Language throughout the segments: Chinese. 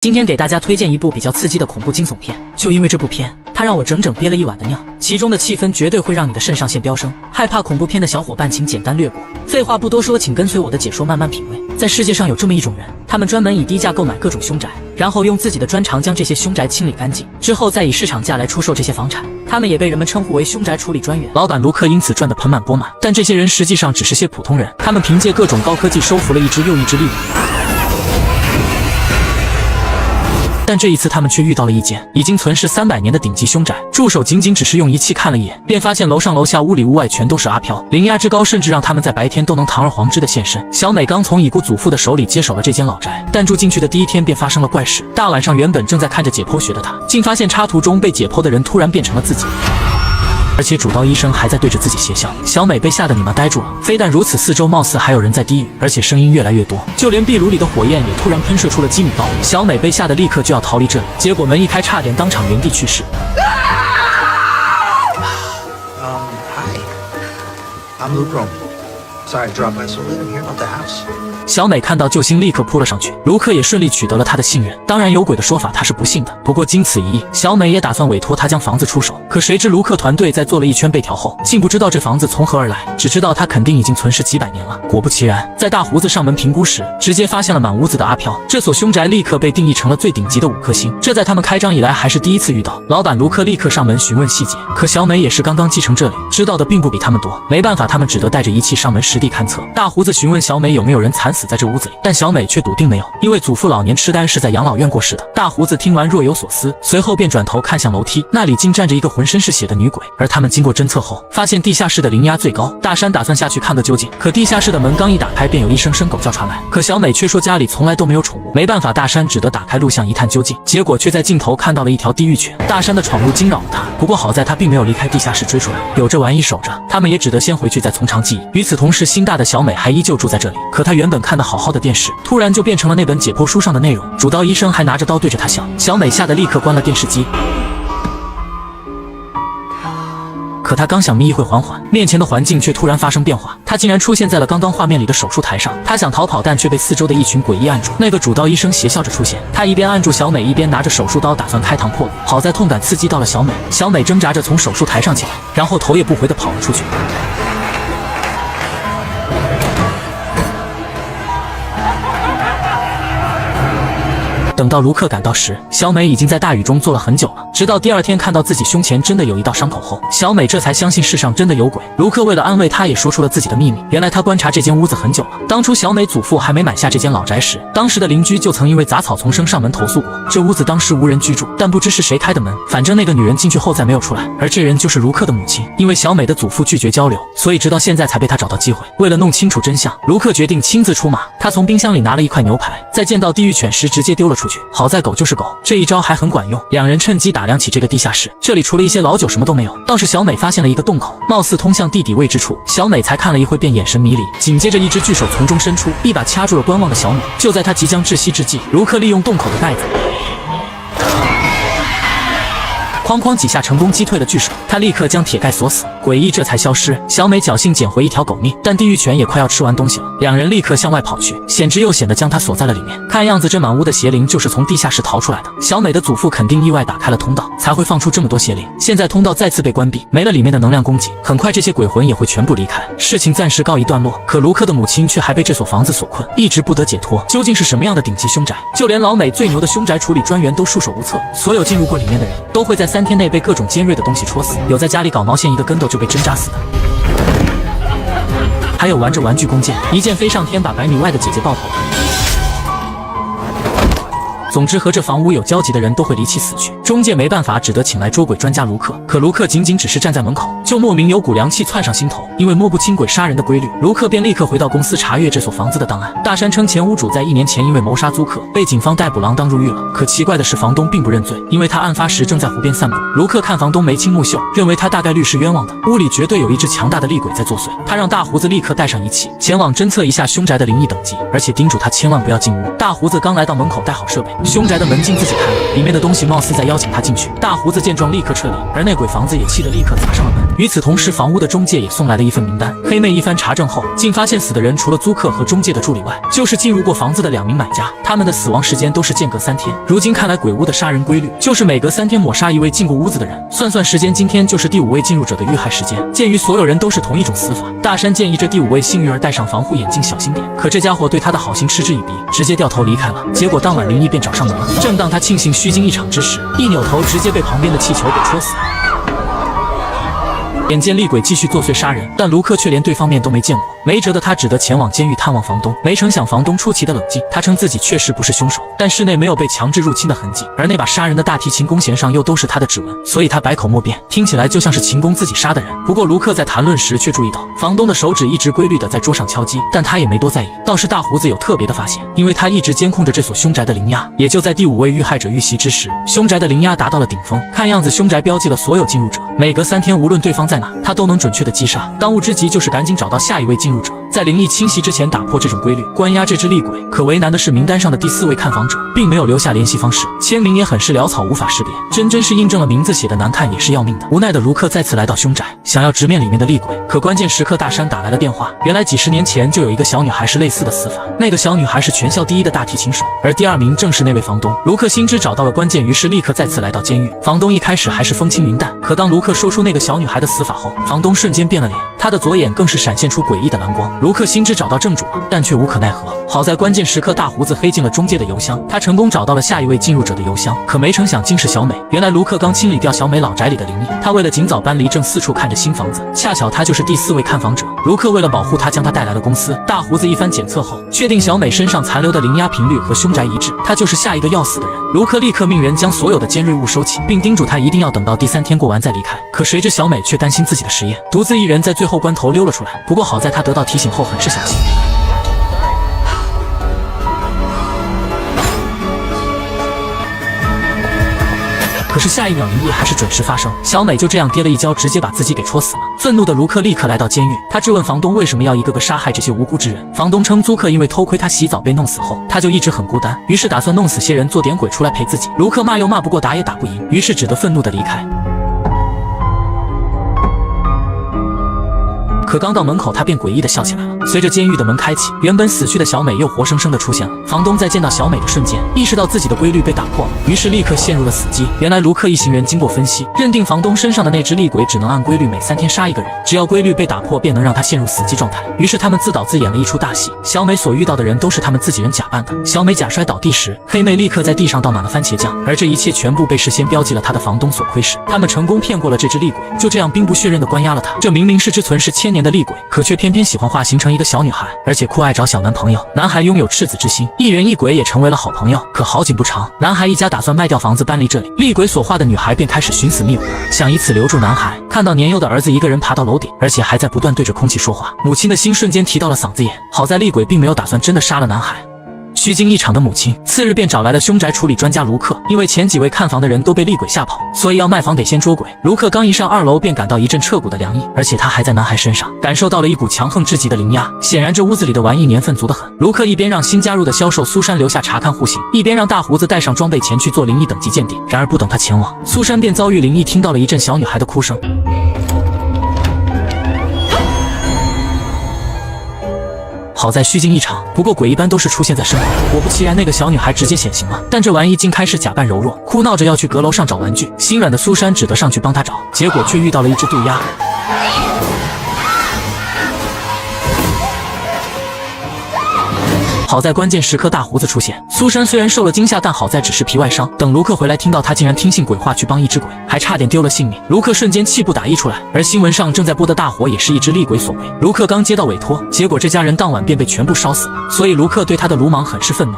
今天给大家推荐一部比较刺激的恐怖惊悚片，就因为这部片，它让我整整憋了一晚的尿。其中的气氛绝对会让你的肾上腺飙升。害怕恐怖片的小伙伴请简单略过。废话不多说，请跟随我的解说慢慢品味。在世界上有这么一种人，他们专门以低价购买各种凶宅，然后用自己的专长将这些凶宅清理干净，之后再以市场价来出售这些房产。他们也被人们称呼为凶宅处理专员。老板卢克因此赚得盆满钵满。但这些人实际上只是些普通人，他们凭借各种高科技收服了一只又一只利物浦。但这一次他们却遇到了一间已经存世300年的顶级凶宅。助手仅仅只是用仪器看了一眼，便发现楼上楼下屋里屋外全都是阿飘，灵压之高甚至让他们在白天都能堂而皇之的现身。小美刚从已故祖父的手里接手了这间老宅，但住进去的第一天便发生了怪事。大晚上原本正在看着解剖学的他，竟发现插图中被解剖的人突然变成了自己。而且主刀医生还在对着自己邪笑。小美被吓得你妈呆住了。非但如此，四周貌似还有人在低语，而且声音越来越多，就连壁炉里的火焰也突然喷射出了几米高。小美被吓得立刻就要逃离这里，结果门一开，差点当场原地去世。Hi. I'm Luke Roman. Sorry to drop my soul in here about the house. 小美看到救星，立刻扑了上去。卢克也顺利取得了他的信任。当然，有鬼的说法他是不信的。不过经此一役，小美也打算委托他将房子出手。可谁知卢克团队在做了一圈背条后，竟不知道这房子从何而来，只知道它肯定已经存世几百年了。果不其然，在大胡子上门评估时，直接发现了满屋子的阿飘。这所凶宅立刻被定义成了最顶级的5颗星，这在他们开张以来还是第一次遇到。老板卢克立刻上门询问细节，可小美也是刚刚继承这里，知道的并不比他们多。没办法，他们只得带着仪器上门实地勘测。大胡子询问小美有没有人惨死在这屋子里，但小美却笃定没有，因为祖父老年痴呆是在养老院过世的。大胡子听完若有所思，随后便转头看向楼梯，那里竟站着一个浑身是血的女鬼。而他们经过侦测后，发现地下室的灵压最高。大山打算下去看个究竟，可地下室的门刚一打开，便有一声声狗叫传来。可小美却说家里从来都没有宠物。没办法，大山只得打开录像一探究竟，结果却在镜头看到了一条地狱犬。大山的闯入惊扰了他，不过好在他并没有离开地下室追出来，有这玩意守着，他们也只得先回去再从长计议。与此同时，心大的小美还依旧住在这里，可她原本看得好好的电视，突然就变成了那本解剖书上的内容。主刀医生还拿着刀对着她笑，小美吓得立刻关了电视机。可他刚想眯一会缓缓，面前的环境却突然发生变化，他竟然出现在了刚刚画面里的手术台上。他想逃跑，但却被四周的一群诡异按住。那个主刀医生邪笑着出现，他一边按住小美，一边拿着手术刀打算开膛破骨。好在痛感刺激到了小美，小美挣扎着从手术台上起来，然后头也不回地跑了出去。等到卢克赶到时，小美已经在大雨中坐了很久了。直到第二天看到自己胸前真的有一道伤口后，小美这才相信世上真的有鬼。卢克为了安慰她，也说出了自己的秘密。原来他观察这间屋子很久了。当初小美祖父还没买下这间老宅时，当时的邻居就曾因为杂草丛生上门投诉过，这屋子当时无人居住，但不知是谁开的门，反正那个女人进去后再没有出来。而这人就是卢克的母亲。因为小美的祖父拒绝交流，所以直到现在才被他找到机会。为了弄清楚真相，卢克决定亲自出马。他从冰箱里拿了一块牛排，在见到地狱犬时直接丢了出去。好在狗就是狗，这一招还很管用。两人趁机打量起这个地下室，这里除了一些老酒什么都没有，倒是小美发现了一个洞口，貌似通向地底未知处。小美才看了一会便眼神迷离，紧接着一只巨手从中伸出，一把掐住了观望的小美。就在她即将窒息之际，卢克利用洞口的袋子哐哐几下成功击退了巨手，他立刻将铁盖锁死，诡异这才消失。小美侥幸捡回一条狗命，但地狱犬也快要吃完东西了，两人立刻向外跑去，险之又险的将它锁在了里面。看样子这满屋的邪灵就是从地下室逃出来的。小美的祖父肯定意外打开了通道，才会放出这么多邪灵。现在通道再次被关闭，没了里面的能量供给，很快这些鬼魂也会全部离开，事情暂时告一段落。可卢克的母亲却还被这所房子所困，一直不得解脱。究竟是什么样的顶级凶宅？就连老美最牛的凶宅处理专员都束手无策，所有进入过里面的人都会在3天内被各种尖锐的东西戳死，有在家里搞毛线一个跟斗就被针扎死的，还有玩着玩具弓箭，一箭飞上天把100米外的姐姐爆头的。总之，和这房屋有交集的人都会离奇死去。中介没办法，只得请来捉鬼专家卢克。可卢克仅仅只是站在门口，就莫名有股凉气窜上心头。因为摸不清鬼杀人的规律，卢克便立刻回到公司查阅这所房子的档案。大山称前屋主在1年前因为谋杀租客被警方逮捕锒铛入狱了。可奇怪的是，房东并不认罪，因为他案发时正在湖边散步。卢克看房东眉清目秀，认为他大概率是冤枉的。屋里绝对有一只强大的厉鬼在作祟。他让大胡子立刻带上仪器，前往侦测一下凶宅的灵异等级，而且叮嘱他千万不要进屋。大胡子刚来到门口，带好设备，凶宅的门禁自己开了，里面的东西貌似在邀请他进去。大胡子见状立刻撤离，而那鬼房子也气得立刻砸上了门。与此同时，房屋的中介也送来了一份名单。黑妹一番查证后，竟发现死的人除了租客和中介的助理外，就是进入过房子的2名买家，他们的死亡时间都是间隔3天。如今看来，鬼屋的杀人规律就是每隔3天抹杀一位进过屋子的人。算算时间，今天就是第5位进入者的遇害时间。鉴于所有人都是同一种死法，大山建议这第5位幸运儿戴上防护眼镜，小心点。可这家伙对他的好心嗤之以鼻，直接掉头离开了。结果当晚灵异便找上门了。正当他庆幸虚惊一场之时，一扭头直接被旁边的气球给戳死。眼见厉鬼继续作祟杀人，但卢克却连对方面都没见过。没辙的他只得前往监狱探望房东。没成想房东出奇的冷静，他称自己确实不是凶手，但室内没有被强制入侵的痕迹，而那把杀人的大提琴弓弦上又都是他的指纹，所以他百口莫辩，听起来就像是琴弓自己杀的人。不过卢克在谈论时却注意到房东的手指一直规律的在桌上敲击，但他也没多在意。倒是大胡子有特别的发现，因为他一直监控着这所凶宅的灵压。也就在第5位遇害者遇袭之时，凶宅的灵压达到了顶峰，看样子凶宅标记了所有进入者，每隔3天无论对方在哪，他都能准确的击杀。当务之急就是赶紧找到下一位进入者，在灵异侵袭之前打破这种规律，关押这只厉鬼。可为难的是，名单上的第4位看访者并没有留下联系方式，签名也很是潦草，无法识别，真是印证了名字写的难看也是要命的。无奈的卢克再次来到凶宅，想要直面里面的厉鬼，可关键时刻大山打来了电话。原来几10年前就有一个小女孩是类似的死法，那个小女孩是全校第1的大提琴手，而第2名正是那位房东。卢克心知找到了关键，于是立刻再次来到监狱。房东一开始还是风轻云淡，可当卢克说出那个小女孩的死法后，房东瞬间变了脸，他的左眼更是闪现出诡异的蓝光。卢克心知找到正主了，但却无可奈何。好在关键时刻大胡子黑进了中介的邮箱，他成功找到了下一位进入者的邮箱，可没成想竟是小美。原来卢克刚清理掉小美老宅里的灵异，他为了尽早搬离，正四处看着新房子，恰巧他就是第4位看访者。卢克为了保护他，将他带来了公司。大胡子一番检测后，确定小美身上残留的灵压频率和凶宅一致，她就是下一个要死的人。卢克立刻命人将所有的尖锐物收起，并叮嘱他一定要等到第3天过完再离开。可谁知小美却担心自己的实验，独自一人在最后关头溜了出来。不过好在他得到提醒后很是小心。可是下一秒灵异还是准时发生，小美就这样跌了一跤，直接把自己给戳死了。愤怒的卢克立刻来到监狱，他质问房东为什么要一个个杀害这些无辜之人。房东称租客因为偷窥他洗澡被弄死后，他就一直很孤单，于是打算弄死些人做点鬼出来陪自己。卢克骂又骂不过，打也打不赢，于是只得愤怒的离开。可刚到门口，他便诡异的笑起来了。随着监狱的门开启，原本死去的小美又活生生的出现了。房东在见到小美的瞬间，意识到自己的规律被打破了，于是立刻陷入了死机。原来卢克一行人经过分析，认定房东身上的那只厉鬼只能按规律每3天杀一个人，只要规律被打破，便能让他陷入死机状态。于是他们自导自演了一出大戏，小美所遇到的人都是他们自己人假扮的。小美假摔倒地时，黑妹立刻在地上倒满了番茄酱，而这一切全部被事先标记了他的房东所窥视。他们成功骗过了这只厉鬼，就这样兵不血刃的关押了他。这明明是只存世1000年的厉鬼，可却偏偏喜欢化形成一个小女孩，而且酷爱找小男朋友。男孩拥有赤子之心，一人一鬼也成为了好朋友。可好景不长，男孩一家打算卖掉房子搬离这里，厉鬼所化的女孩便开始寻死觅活，想以此留住男孩。看到年幼的儿子一个人爬到楼顶，而且还在不断对着空气说话，母亲的心瞬间提到了嗓子眼。好在厉鬼并没有打算真的杀了男孩。虚惊一场的母亲次日便找来了凶宅处理专家卢克，因为前几位看房的人都被厉鬼吓跑，所以要卖房得先捉鬼。卢克刚一上2楼便感到一阵彻骨的凉意，而且他还在男孩身上感受到了一股强横至极的灵压。显然这屋子里的玩意年份足得很。卢克一边让新加入的销售苏珊留下查看户型，一边让大胡子带上装备前去做灵异等级鉴定。然而不等他前往，苏珊便遭遇灵异，听到了一阵小女孩的哭声。好在虚惊一场，不过鬼一般都是出现在身后。果不其然，那个小女孩直接显形了，但这玩意竟开始假扮柔弱，哭闹着要去阁楼上找玩具。心软的苏珊只得上去帮她找，结果却遇到了一只渡鸦。好在关键时刻大胡子出现，苏珊虽然受了惊吓，但好在只是皮外伤。等卢克回来，听到他竟然听信鬼话去帮一只鬼，还差点丢了性命。卢克瞬间气不打一处来，而新闻上正在播的大火也是一只厉鬼所为。卢克刚接到委托，结果这家人当晚便被全部烧死了，所以卢克对他的鲁莽很是愤怒。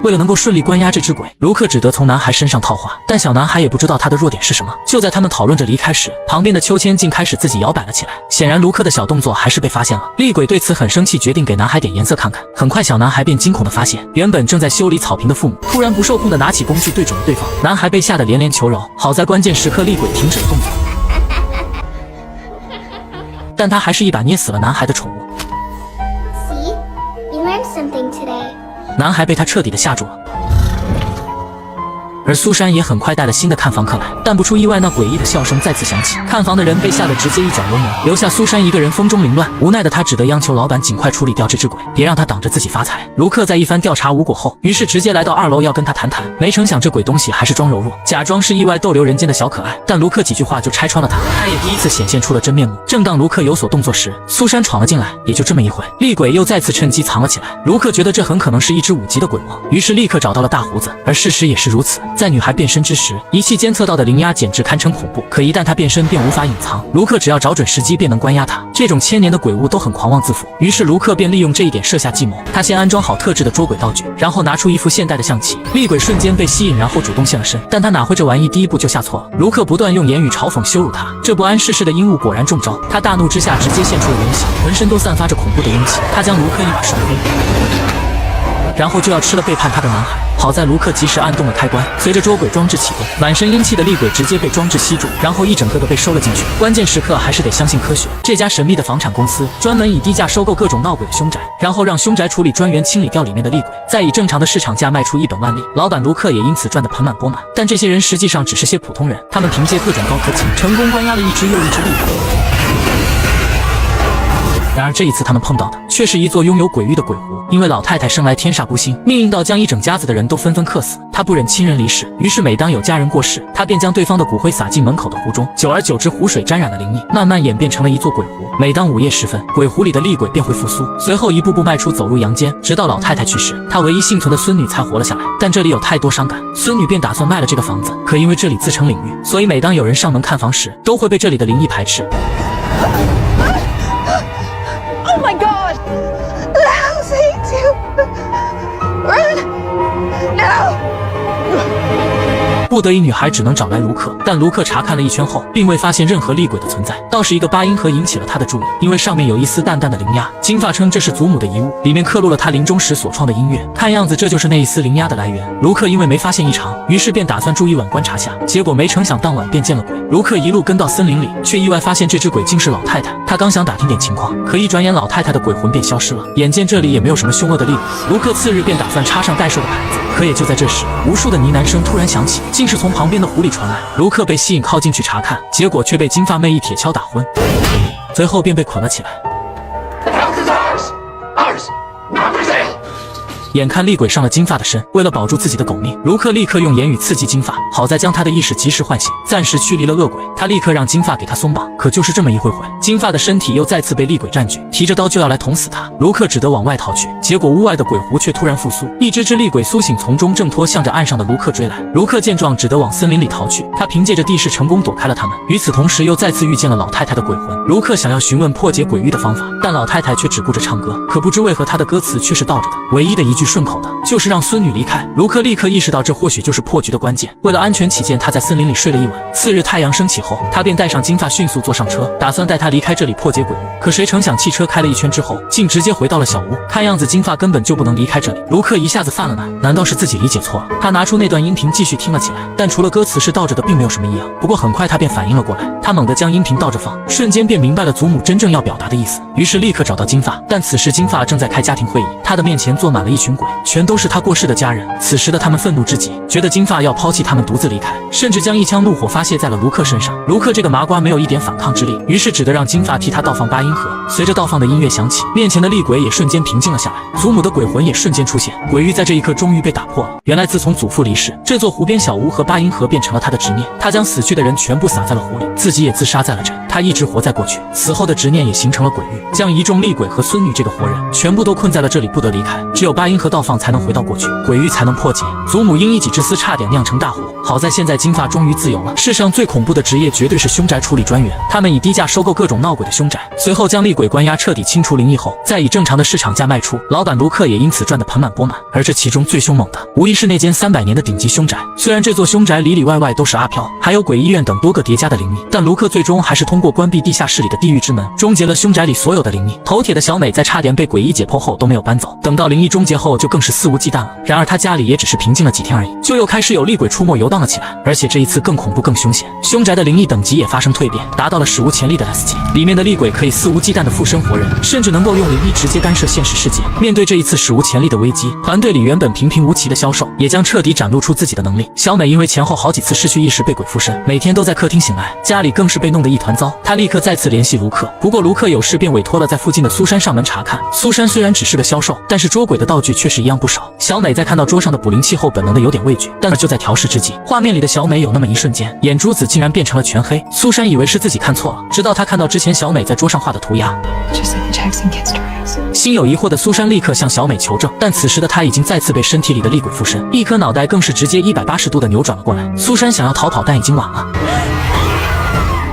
为了能够顺利关押这只鬼，卢克只得从男孩身上套话，但小男孩也不知道他的弱点是什么。就在他们讨论着离开时，旁边的秋千竟开始自己摇摆了起来。显然卢克的小动作还是被发现了，厉鬼对此很生气，决定给男孩点颜色看看。很快小男孩便惊恐地发现，原本正在修理草坪的父母突然不受控地拿起工具对准了对方。男孩被吓得连连求饶，好在关键时刻厉鬼停止了动作，但他还是一把捏死了男孩的宠物。男孩被他彻底的吓住了。而苏珊也很快带了新的看房客来，但不出意外，那诡异的笑声再次响起，看房的人被吓得直接一脚油门，留下苏珊一个人风中凌乱。无奈的他只得央求老板尽快处理掉这只鬼，别让他挡着自己发财。卢克在一番调查无果后，于是直接来到2楼要跟他谈谈，没成想这鬼东西还是装柔弱，假装是意外逗留人间的小可爱，但卢克几句话就拆穿了他，他也第一次显现出了真面目。正当卢克有所动作时，苏珊闯了进来，也就这么一会，厉鬼又再次趁机藏了起来。卢克觉得这很可能是一只5级的鬼王，于是立刻找到了大胡子，而事实也是如此。在女孩变身之时，仪器监测到的灵压简直堪称恐怖，可一旦她变身便无法隐藏，卢克只要找准时机便能关押她。这种千年的鬼物都很狂妄自负，于是卢克便利用这一点设下计谋。他先安装好特制的捉鬼道具，然后拿出一副现代的象棋，厉鬼瞬间被吸引，然后主动现了身。但他哪会这玩意，第一步就下错了。卢克不断用言语嘲讽羞辱他，这不谙世事的鹦鹉果然中招。他大怒之下直接现出了原形，浑身都散发着恐怖的阴气。他将卢克一把手挥，然后就要吃了背叛他的男孩。好在卢克及时按动了开关，随着捉鬼装置启动，满身阴气的厉鬼直接被装置吸住，然后一整个都被收了进去。关键时刻还是得相信科学，这家神秘的房产公司专门以低价收购各种闹鬼的凶宅，然后让凶宅处理专员清理掉里面的厉鬼，再以正常的市场价卖出一本万利。老板卢克也因此赚得盆满钵满。但这些人实际上只是些普通人，他们凭借各种高科技，成功关押了一只又一只厉鬼。然而这一次他们碰到的却是一座拥有鬼域的鬼湖，因为老太太生来天煞孤星，命硬到将一整家子的人都纷纷克死。她不忍亲人离世，于是每当有家人过世，她便将对方的骨灰撒进门口的湖中，久而久之湖水沾染了灵液，慢慢演变成了一座鬼湖。每当午夜时分，鬼湖里的厉鬼便会复苏，随后一步步迈出走入阳间，直到老太太去世，她唯一幸存的孙女才活了下来。但这里有太多伤感，孙女便打算卖了这个房子，可因为这里自成领域，所以每当有人上门看房时，都会被这里的灵异排斥。Oh my God! The house hates you! Run! No! 不得已，女孩只能找来卢克，但卢克查看了一圈后，并未发现任何厉鬼的存在，倒是一个8音盒引起了他的注意，因为上面有一丝淡淡的灵压。金发称这是祖母的遗物，里面刻录了他临终时所创的音乐，看样子这就是那一丝灵压的来源。卢克因为没发现异常，于是便打算住一晚观察下，结果没成想当晚便见了鬼。卢克一路跟到森林里，却意外发现这只鬼竟是老太太。他刚想打听点情况，可一转眼老太太的鬼魂便消失了。眼见这里也没有什么凶恶的厉鬼，卢克次日便打算插上代售的牌子。可也就在这时，无数的呢喃声突然响起，竟是从旁边的湖里传来。卢克被吸引靠近去查看，结果却被金发妹一铁锹打昏，随后便被捆了起来。眼看厉鬼上了金发的身，为了保住自己的狗命，卢克立刻用言语刺激金发，好在将他的意识及时唤醒，暂时驱离了恶鬼。他立刻让金发给他松绑，可就是这么一会，金发的身体又再次被厉鬼占据，提着刀就要来捅死他。卢克只得往外逃去，结果屋外的鬼湖却突然复苏，一只只厉鬼苏醒，从中挣脱，向着岸上的卢克追来。卢克见状，只得往森林里逃去。他凭借着地势成功躲开了他们。与此同时，又再次遇见了老太太的鬼魂。卢克想要询问破解鬼域的方法，但老太太却只顾着唱歌，可不知为何她的歌词却是倒着的，唯一的一句顺口的就是让孙女离开。卢克立刻意识到这或许就是破局的关键，为了安全起见，他在森林里睡了一晚。次日太阳升起后，他便带上金发迅速坐上车，打算带她离开这里破解鬼域。可谁成想汽车开了一圈之后，竟直接回到了小屋。看样子金发根本就不能离开这里。卢克一下子犯了难，难道是自己理解错了？他拿出那段音频继续听了起来，但除了歌词是倒着的，并没有什么异样。不过很快他便反应了过来，他猛地将音频倒着放，瞬间便明白了祖母真正要表达的意思，于是立刻找到金发。但此时金发正在开家庭会议，他的面前坐满了一群鬼，全都是他过世的家人。此时的他们愤怒至极，觉得金发要抛弃他们独自离开，甚至将一腔怒火发泄在了卢克身上。卢克这个麻瓜没有一点反抗之力，于是只得让金发替他倒放8音盒。随着倒放的音乐响起，面前的厉鬼也瞬间平静了下来，祖母的鬼魂也瞬间出现，鬼域在这一刻终于被打破了。原来自从祖父离世，这座湖边小屋和8音盒变成了他的执念，他将死去的人全部撒在了湖里，自己也自杀在了这。他一直活在过去，死后的执念也形成了鬼域，将一众厉鬼和孙女这个活人全部都困在了这里，不得离开。只有8音盒倒放才能回到过去，鬼域才能破解。祖母因一己之私差点酿成大祸，好在现在金发终于自由了。世上最恐怖的职业绝对是凶宅处理专员，他们以低价收购各种闹鬼的凶宅，随后将厉鬼关押，彻底清除灵异后，再以正常的市场价卖出。老板卢克也因此赚得盆满钵满。而这其中最凶猛的，无疑是那间300年的顶级凶宅。虽然这座凶宅里里外外都是阿飘，还有鬼医院等多个叠加的灵异，但卢克最终还是通过关闭地下室里的地狱之门，终结了凶宅里所有的灵异。头铁的小美在差点被鬼医解剖后都没有搬走，等到灵异终结后就更是肆无忌惮了。然而他家里也只是平静了几天而已，就又开始有厉鬼出没游荡了起来，而且这一次更恐怖更凶险，凶宅的灵异等级也发生蜕变，达到了史无前例的 S 级。里面的厉鬼可以肆无忌惮地附身活人，甚至能够用灵异直接干涉现实世界。面对这一次史无前例的危机，团队里原本平平无奇的销售也将彻底展露出自己的能力。小美因为前后好几次失去意识被鬼附身，每天都在客厅醒来，家里更是被弄得一团糟。她立刻再次联系卢克，不过卢克有事便委托了在附近的苏珊上门查看。苏珊虽然只是个销售，但是捉鬼的道具却是一样不少。小美在看到桌上的捕灵器后，本能的有点畏惧，但就在调试之际，画面里的小美有那么一瞬间，眼珠子竟然变成了全黑。苏珊以为是自己看错了，直到她看到之前小美在桌上画的涂鸦。心有疑惑的苏珊立刻向小美求证，但此时的她已经再次被身体里的厉鬼附身，一颗脑袋更是直接180度的扭转了过来。苏珊想要逃跑，但已经晚了。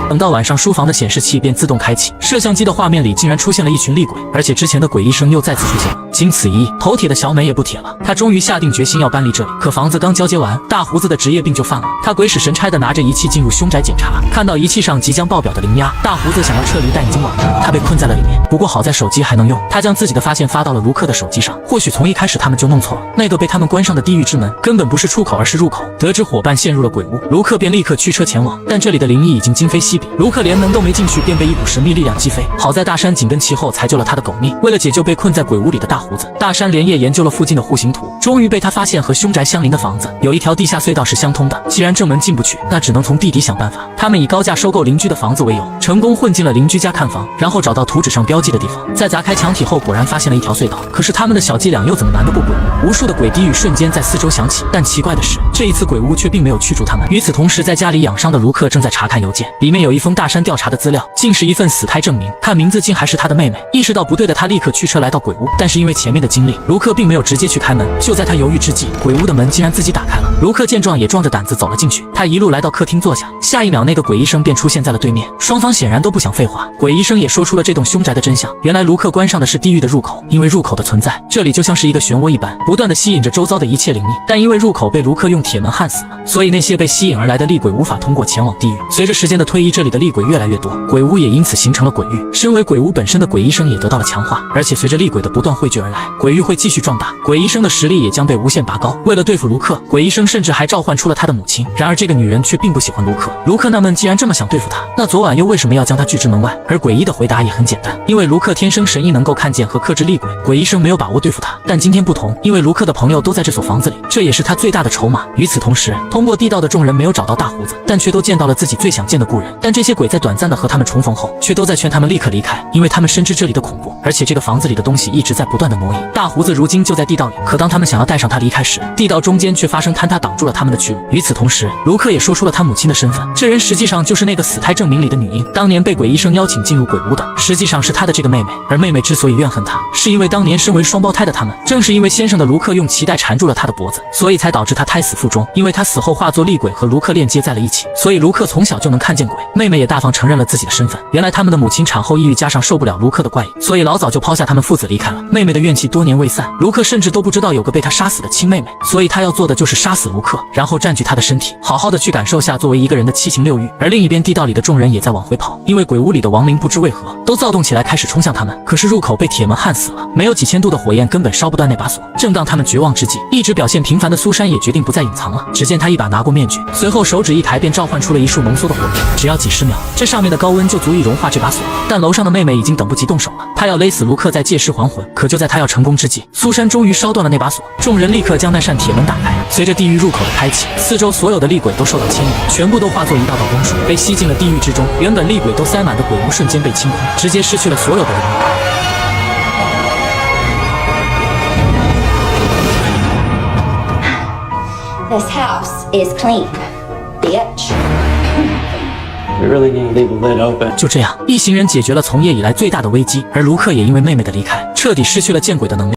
等到晚上，书房的显示器便自动开启，摄像机的画面里竟然出现了一群厉鬼，而且之前的鬼医生又再次出现了。经此一役，头铁的小美也不铁了，她终于下定决心要搬离这里。可房子刚交接完，大胡子的职业病就犯了。他鬼使神差的拿着仪器进入凶宅检查，看到仪器上即将爆表的灵压，大胡子想要撤离，但已经晚了，他被困在了里面。不过好在手机还能用，他将自己的发现发到了卢克的手机上。或许从一开始他们就弄错了，那个被他们关上的地狱之门根本不是出口，而是入口。得知伙伴陷入了鬼屋，卢克便立刻驱车前往，但这里的灵异已经今非昔比，卢克连门都没进去，便被一股神秘力量击飞。好在大山紧跟其后，才救了他的狗命。为了解救被困在鬼屋里的大胡子，大山连夜研究了附近的户型图，终于被他发现和凶宅相邻的房子有一条地下隧道是相通的。既然正门进不去，那只能从地底想办法。他们以高价收购邻居的房子为由，成功混进了邻居家看房，然后找到图纸上标记的地方，在砸开墙体后，果然发现了一条隧道。可是他们的小伎俩又怎么瞒得过鬼屋？无数的鬼低语瞬间在四周响起，但奇怪的是，这一次鬼屋却并没有驱逐他们。与此同时，在家里养伤的卢克正在查看邮件，里面有一封大山调查的资料，竟是一份死胎证明，看名字竟还是他的妹妹。意识到不对的他立刻驱车来到鬼屋，但是因为前面的经历，卢克并没有直接去开门。就在他犹豫之际，鬼屋的门竟然自己打开了。卢克见状也壮着胆子走了进去，他一路来到客厅坐下，下一秒那个鬼医生便出现在了对面，双方显然都不想废话。鬼医生也说出了这栋凶宅的真相，原来卢克关上的是地狱的入口，因为入口的存在，这里就像是一个漩涡一般，不断的吸引着周遭的一切灵异。但因为入口被卢克用铁门焊死了，所以那些被吸引而来的厉鬼无法通过前往地狱。随着时间的推移，这里的厉鬼越来越多，鬼屋也因此形成了鬼域。身为鬼屋本身的鬼医生也得到了强化，而且随着厉鬼的不断汇聚而来，鬼域会继续壮大，鬼医生的实力也将被无限拔高。为了对付卢克，鬼医生甚至还召唤出了他的母亲。然而这个女人却并不喜欢卢克。卢克纳闷，既然这么想对付他，那昨晚又为什么要将他拒之门外？而鬼医的回答也很简单，因为卢克天生神异，能够看见和克制厉鬼，鬼医生没有把握对付他。但今天不同，因为卢克的朋友都在这所房子里，这也是他最大的筹码。与此同时，通过地道的众人没有找到大胡子，但却都见到了自己最想见的故人。但这些鬼在短暂的和他们重逢后，却都在劝他们立刻离开，因为他们深知这里的恐怖，而且这个房子里的东西一直在不断的挪移。大胡子如今就在地道里，可当他们想要带上他离开时，地道中间却发生坍塌，挡住了他们的去路。与此同时，卢克也说出了他母亲的身份，这人实际上就是那个死胎证明里的女婴，当年被鬼医生邀请进入鬼屋的，实际上是他的这个妹妹。而妹妹之所以怨恨他，是因为当年身为双胞胎的他们，正是因为先生的卢克用脐带缠住了他的脖子，所以才导致他胎死腹中。因为他死后化作厉鬼和卢克链接在了一起，所以卢克从小就能看见鬼。妹妹也大方承认了自己的身份，原来他们的母亲产后抑郁，加上受不了卢克的怪异，所以老早就抛下他们父子离开了。妹妹的怨气多年未散，卢克甚至都不知道有个被他杀死的亲妹妹，所以他要做的就是杀死卢克，然后占据他的身体，好好的去感受下作为一个人的七情六欲。而另一边，地道里的众人也在往回跑，因为鬼屋里的亡灵不知为何都躁动起来，开始冲向他们。可是入口被铁门焊死了，没有几千度的火焰根本烧不断那把锁。正当他们绝望之际，一直表现平凡的苏珊也决定不再隐藏了。只见他一把拿过面具，随后手指一抬，便召唤出了一束浓缩的火焰，只要几十秒，这上面的高温就足以融化这把锁。但楼上的妹妹已经等不及动手了，她要勒死卢克，再借尸还魂。可就在她要成功之际，苏珊终于烧断了那把锁，众人立刻将那扇铁门打开。随着地狱入口的开启，四周所有的厉鬼都受到牵引，全部都化作一道道光束，被吸进了地狱之中。原本厉鬼都塞满的鬼屋瞬间被清空，直接失去了所有的灵力。This house is clean, bitch. We really need to leave the lid open. 就这样，一行人解决了从业以来最大的危机，而卢克也因为妹妹的离开，彻底失去了见鬼的能力。